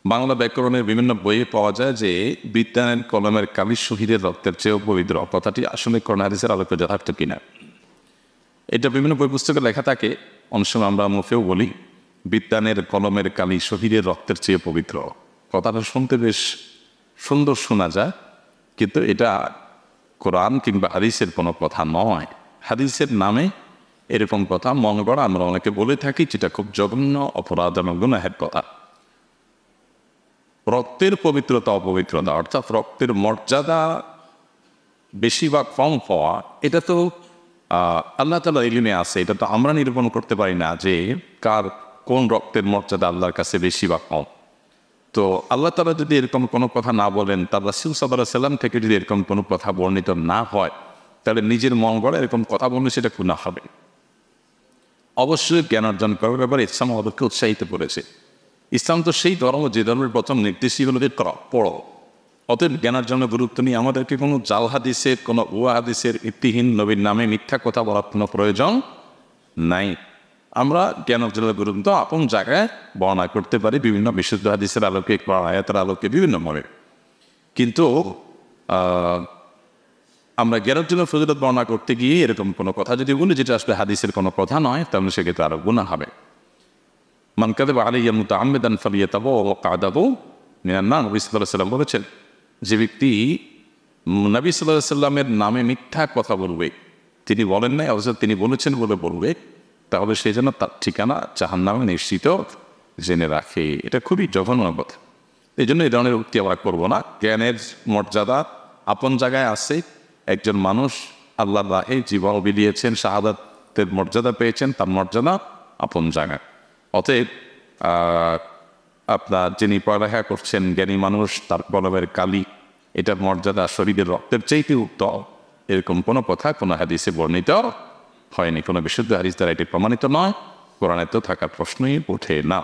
বাংলা ব্যাকরণের বিভিন্ন বইয়ে পাওয়া যায় যে বিদ্যানের কলমের কালি শহীদের রক্তের চেয়েও পবিত্র। কথাটি আসলে কোরআন হাদিসের আলোকে যথার্থ কিনা, এটা বিভিন্ন বই পুস্তকে লেখা থাকে। অনেক সময় আমরা মুখেও বলি বিদ্যানের কলমের কালি শহীদের রক্তের চেয়ে পবিত্র। কথাটা শুনতে বেশ সুন্দর শোনা যায়, কিন্তু এটা কোরআন কিংবা হাদিসের কোনো কথা নয়। হাদিসের নামে এরকম কথা মনে করা আমরা অনেকে বলে থাকি, যেটা খুব জঘন্য অপরাধ এবং গুনাহের কথা। রক্তের পবিত্রতা অপবিত্রতা, অর্থাৎ রক্তের মর্যাদা বেশি বা কম হওয়া, এটা তো আল্লাহ তাআলার ইলমে আছে। এটা তো আমরা নিরূপণ করতে পারি না যে কার কোন রক্তের মর্যাদা আল্লাহর কাছে বেশি বা কম। তো আল্লাহ তাআলা যদি এরকম কোনো কথা না বলেন, তার রাসূল সাল্লাল্লাহু আলাইহি সাল্লাম থেকে যদি এরকম কোনো কথা বর্ণিত না হয়, তাহলে নিজের মন গড়া এরকম কথা বললে সেটা গুনাহ হবে। অবশ্যই জ্ঞান অর্জন করার ব্যাপারে ইসলাম আমাদেরকে উৎসাহিত করেছে। ইসলাম তো সেই ধর্ম যে ধর্মের প্রথম নির্দেশই হলো যে পড়ো। অতএব জ্ঞানের জন্য গুরুত্ব নিয়ে আমাদেরকে কোনো জাল হাদিসের, কোনো ভুয়া হাদিসের, ভিত্তিহীন নবীর নামে মিথ্যা কথা বলার কোনো প্রয়োজন নাই। আমরা জ্ঞান অর্জনের গুরুত্ব আপন জায়গায় বর্ণনা করতে পারি বিভিন্ন বিশুদ্ধ হাদিসের আলোকে, আয়াতের আলোকে, বিভিন্নভাবে। কিন্তু আমরা জ্ঞান অর্জনের ফজিলত বর্ণনা করতে গিয়ে এরকম কোনো কথা যদি বলি যেটা আসলে হাদিসের কোনো কথা নয়, তাহলে সেক্ষেত্রে আরো গুনাহ হবে। মান কাযাবা আলাইয়া মুতাআম্মিদান ফালিয়াতাবাওয়া মাকআদাহু মিনান নার। নবী সাল্লাল্লাহু আলাইহি ওয়াসাল্লাম বলেছেন, যে ব্যক্তি নবী সাল্লাল্লাহু আলাইহি ওয়াসাল্লামের নামে মিথ্যা কথা বলবে, তিনি বলেন নাই অথচ তিনি বলেছেন বলে বলবে, তাহলে সেই জন্য তার ঠিকানা জাহান্নামে নিশ্চিত জেনে রাখে। এটা খুবই জঘন্য কথা। এই জন্য এই ধরনের উক্তি আমরা করবো না। জ্ঞানের মর্যাদা আপন জায়গায় আছে। একজন মানুষ আল্লাহর রাহে জীবন বিলিয়েছেন, শাহাদাতের মর্যাদা পেয়েছেন, তার মর্যাদা আপন জায়গায়। অতএব আপনার যিনি পড়ালেখা করছেন জ্ঞানী মানুষ, তার কলমের কালি এটার মর্যাদা শরীরের রক্তের চাইতে উত্তম, এরকম কোনো কথা কোনো হাদিসে বর্ণিত হয়নি। কোনো বিশুদ্ধ হাদিস দ্বারা এটি প্রমাণিত নয়। কোরআনে তো থাকার প্রশ্নই ওঠে না।